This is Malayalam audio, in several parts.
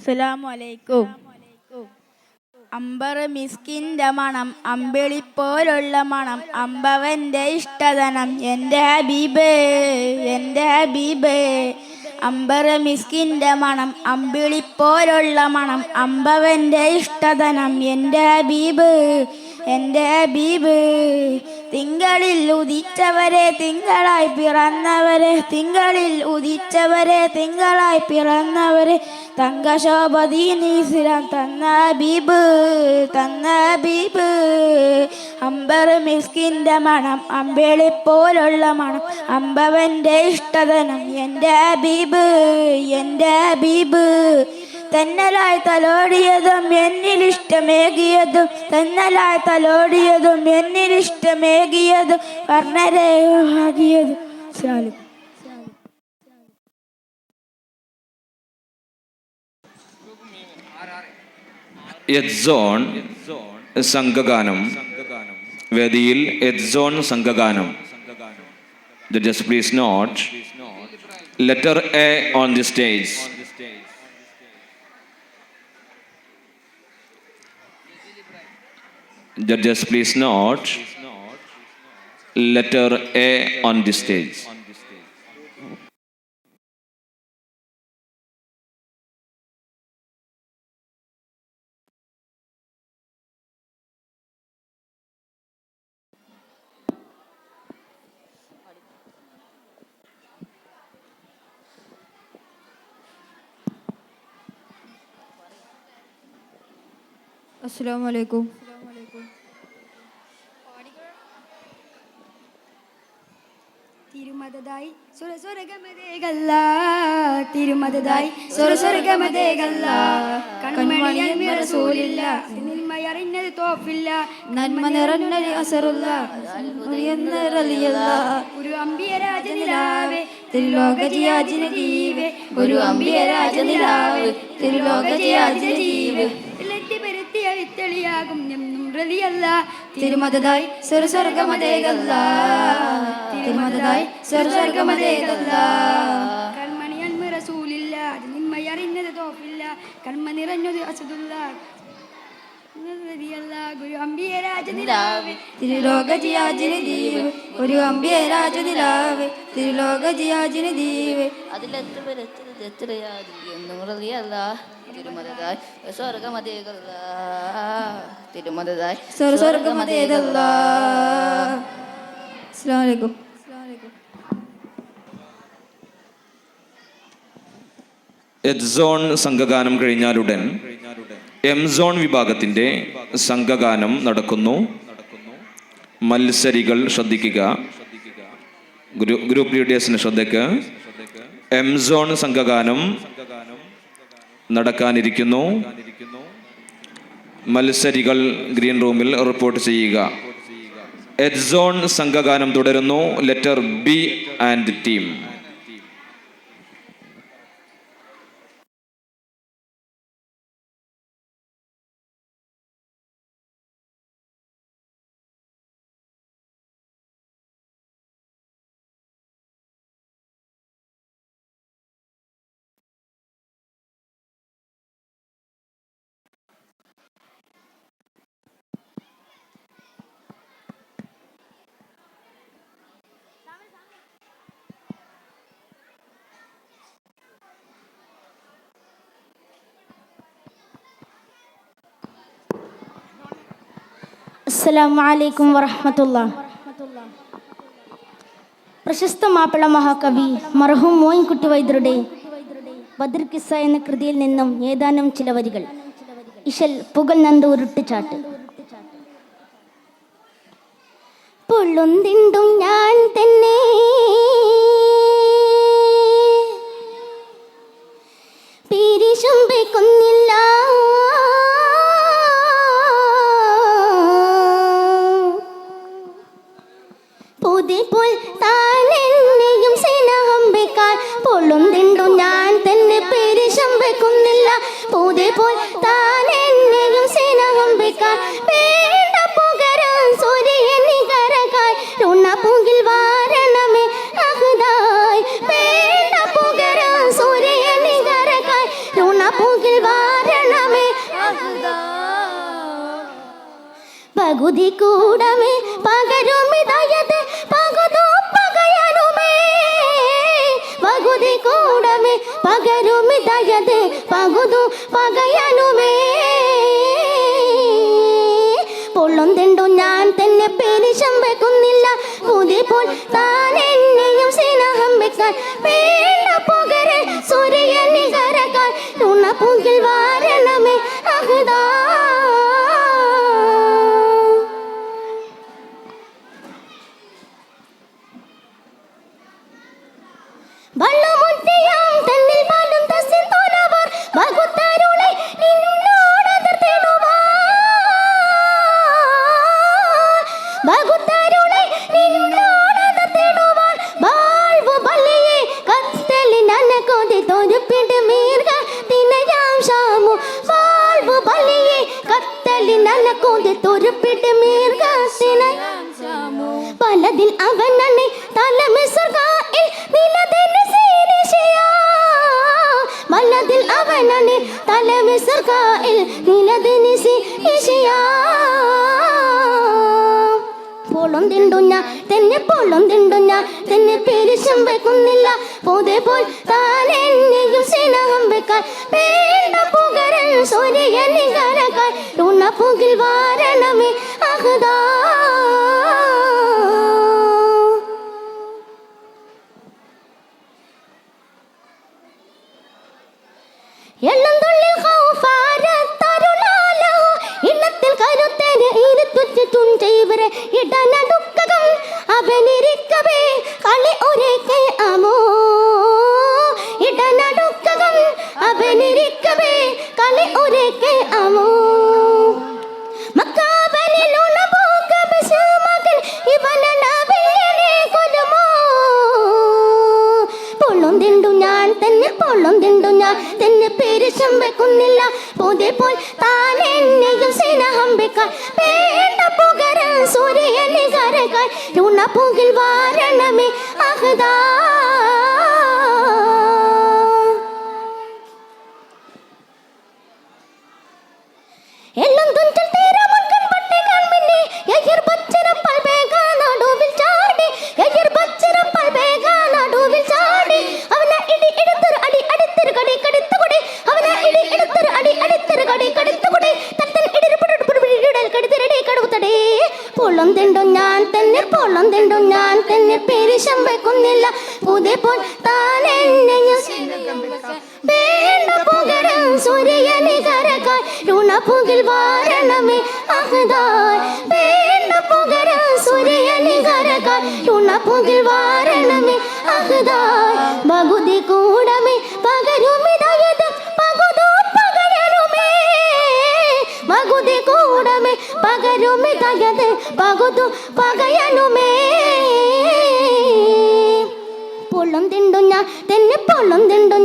അസ്സലാമു അലൈക്കും. അമ്പർ മിസ്കിൻ്റെ മണം, അമ്പിളിപ്പോലുള്ള മണം, അമ്പവൻ്റെ ഇഷ്ടധനം, എൻ്റെ ഹബീബ് എൻ്റെ ഹബീബ്. അമ്പർ മിസ്കിൻ്റെ മണം, അമ്പിളിപ്പോലുള്ള മണം, അമ്പവൻ്റെ ഇഷ്ടധനം, എൻ്റെ ഹബീബ് എൻ്റെ ഹബീബ്. തിങ്കളിൽ ഉദിച്ചവരെ തിങ്കളായി പിറന്നവരെ, തിങ്കളിൽ ഉദിച്ചവരെ തിങ്കളായി പിറന്നവരെ, തങ്കശോഭദീനിസ്ലാം തന്ന ഹബീബ് തന്ന ഹബീബ്. അമ്പർ മിസ്കിൻ്റെ മണം, അമ്പിളിപ്പോലുള്ള മണം, അമ്പവൻ്റെ ഇഷ്ടധനം, എൻ്റെ ഹബീബ് എൻ്റെ ഹബീബ്. തെന്നലായി തലോടിയതും എന്നിലിഷ്ടമേകിയതും, തെന്നലായി തലോടിയതും എന്നിലിഷ്ടമേകിയതും, വർണ്ണരേഖിയതും. എഡ്സോൺ സംഘഗാനം. വേദിയിൽ എഡ്സോൺ സംഘഗാനം. Judges please note letter A on the stage. Judges please note letter A on the stage. അസ്സലാമു അലൈക്കും. തിരുമദദായി സുരസുരഗമദേഗല്ല, തിരുമദദായി സുരസുരഗമദേഗല്ല, കൺമണിയൻ റസൂലില്ല, നിന്മയറിഞ്ഞത് തോപ്പില്ല, നന്മ നിറഞ്ഞത് അസറുല്ല, ഒരു അമ്പിയ രാജനിലാവേ തിരുലോക ജിയാജിന ജീവേ, ഒരു അമ്പിയ രാജനിലാവേ തിരുലോക ജിയാജിന ജീവേ, പെരുത്തിയ വിത്തളിയാകും റളിയല്ല, തിരുമദദായി സുരസ്വർഗമദേഗല്ല, തിരുമദദായി സുരസ്വർഗമദേഗല്ല, കൺമണിയൻ റസൂലില്ല, നിന്മയറിഞ്ഞത് തോപ്പില്ല, കൺമ നിറഞ്ഞത് അസദുല്ല, ഗുരു അമ്പിയ രാജനിലാവേ തിരുലോക ജിയാജിന ദീവേ, ഒരു അമ്പിയ രാജനിലാവേ തിരുലോക ജിയാജിന ദീവേ, തിരുമദദായി സ്വർഗമദേഗല്ല, തിരുമദദായി സ്വർഗമദേഗല്ല. അസ്സലാമു അലൈക്കും. എഡ്സോൺ സംഘഗാനം കഴിഞ്ഞാലുടൻ എം സോൺ വിഭാഗത്തിന്റെ സംഘഗാനം നടക്കുന്നു. മത്സരികൾ ശ്രദ്ധിക്കുക. ഗ്രൂപ്പ് ലീഡേഴ്സിന് ശ്രദ്ധയ്ക്ക്. എം സോൺ സംഘഗാനം നടക്കാനിരിക്കുന്നു. മത്സരികൾ ഗ്രീൻ റൂമിൽ റിപ്പോർട്ട് ചെയ്യുക. എഡ്സോൺ സംഘഗാനം തുടരുന്നു. Letter B and team. അസ്സലാമു അലൈക്കും വറഹ്മത്തുള്ളാഹി. പ്രശസ്ത മാപ്പിള മഹാകവി മർഹൂം മോയിൻകുട്ടി വൈദ്യരുടെ ബദർ കിസ്സ എന്ന കൃതിയിൽ നിന്നും ഏതാനും ചില വരികൾ. ഇശൽ പുകൽ നന്ദൂരുട്ടിച്ചാട്ട്. പൊള്ളുന്തിണ്ടും ഞാൻ തന്നെ പിരിശുംബിക്കുന്നില്ല, പുതിപ്പോൾ താനെന്നെയും സ്നേഹംബിക്കാൻ, പൊള്ളുന്തിണ്ടും ഞാൻ തന്നെ പിരിശുംബിക്കുന്നില്ല, പുതിപ്പോൾ താനെന്നെയും സ്നേഹംബിക്കാൻ, വേണ്ട പുകരം സൂര്യനികരകായ് രുണപൂങ്കിൽ വാരണമേ അഹ്ദായ്, വേണ്ട പുകരം സൂര്യനികരകായ് രുണപൂങ്കിൽ പകുതി കൂടമേ പകരുമിതായത് പകുതു പകയാനുമേ പകുതി കൂടമേ പകരുമിതായത് പകുതു പകയാനുമേ പൊള്ളുന്നുണ്ടു ഞാൻ തന്നെ പെരിശം വെക്കുന്നില്ല പുതിപ്പോൾ താൻ എന്നെയും സ്നേഹം വെക്കാൻ വേണ്ട പുകരെ സൂര്യനെ കരക്കാൻ ഉണപ്പുകിൽ വാരണമേ അഹദാ വള്ളമുട്ടിയാം തന്നിൽ പാലും തസ്സിൻ തോലവർ വകുത്തരുളെ നിന്നോടതർ തേടുവാൻ വകുത്തരുളെ നിന്നോടതർ തേടുവാൻ വാൾവു ബലിയെ കത്തലിൻ അനക്കൊതി തൊരുപ്പിട്ട് മീർക തിനയാം ഷാമു വാൾവു ബലിയെ കത്തലിൻ അനക്കൊതി തൊരുപ്പിട്ട് മീർക തിനയാം ഷാമു പലതിൽ അവനനെ തലമിസ്ർഗായിൽ നിലതിന് സീനിശയാ പലതിൽ അവനനെ തലമിസ്ർഗായിൽ നിലതിന് സീനിശയാ പൊള്ളുന്നുണ്ടു ഞാൻ തന്നെ പെരിശം വെക്കുന്നില്ല പോതേപോൽ താൻ എന്നെയും സ്നേഹം വെക്കാൻ വേണ്ട പുകരൻ സൂര്യനെ കരക്കാൻ ഉണപ്പുകിൽ വാരണമേ അഹദാ എള്ളുന്നുള്ളിൽ ഖൗഫാരത്തരുളാലോ ഇന്നത്തിൽ കരുത്തേന് ഇരുത്തുറ്റും ചെയ്വരെ ഇടനടുക്കകം അവനിരിക്കവേ കളി ഒരേക്കൈ അമോ ഇടനടുക്കകം അവനിരിക്കവേ കളി ഒരേക്കൈ അമോ മക്കാബലിലുള്ള മകൻ ഇവനാണ് വീണേ കൊല്ലുമോ പൊള്ളുന്നുണ്ടു ഞാൻ തന്നെ പെരിശം വെക്കുന്നില്ല പോതേപോൽ താൻ എന്നെയും സ്നേഹം വെക്കാൻ വേണ്ട പുകരൻ സൂര്യനെ കരക്കാൻ ഉണപ്പുകിൽ വാരണമേ അഹദാ എല്ലാം തുഞ്ചൽ തേരാ മുൻകൺ പട്ടേ കാൺമിന്നെ യഹിർ ബച്ചരപ്പൽ ബേഗ നടുവിൽ ചാടി യഹിർ ബച്ചരപ്പൽ ബേഗ നടുവിൽ ചാടി അവന ഇടി എടുത്തൊരു അടി അടിത്തൊരു കടി കടിത്തുകൊടി അവന ഇടി എടുത്തൊരു അടി അടിത്തൊരു കടി കടിത്തുകൊടി തത്തൻ ഇടിരുപുടൽ കടിത്തിരടി കടുത്തടേ പൊള്ളുന്നുണ്ടു ഞാൻ തന്നെ പെരിശം വെക്കുന്നില്ല പുതിപ്പോൾ താൻ എന്നെയും വേണ്ട പുകരൻ സൂര്യനെ കരക്കാൻ ഉണപ്പുകിൽ വാരണമേ അഹദാ വേണ്ട പുകരൻ സൂര്യനെ കരക്കാൻ ഉണപ്പുകിൽ വാരണമേ അഹദാ പകുതി കൂടമേ പകരുമിതായത് പകുതു പകയനുമേ പകുതി കൂടമേ പകരുമിതായത് പകുതു പകയനുമേ പൊള്ളുന്നുണ്ടു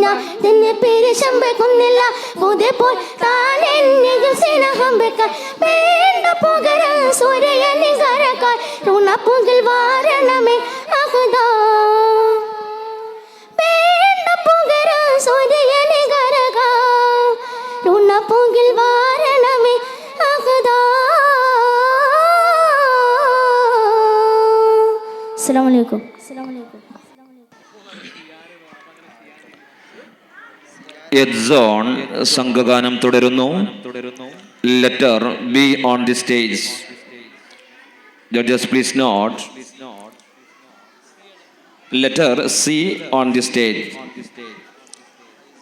ഞാൻ തന്നെ പെരിശം വെക്കുന്നില്ല പുതിപ്പോൾ താൻ എന്നെയും സ്നേഹം വെക്കാൻ വേണ്ട പുകരൻ സൂര്യനെ കരക്കാൻ ഉണപ്പുകിൽ വാരണമേ അഹദാ വേണ്ട പുകരൻ സൂര്യനെ കരക്കാൻ ഉണപ്പുകിൽ വാരണമേ അഹദാ അസ്സലാമു അലൈക്കും എഡ്സോൺ സംഘഗാനം തുടരുന്നു. Letter B on the stage. Judges, please note. Letter C on the stage.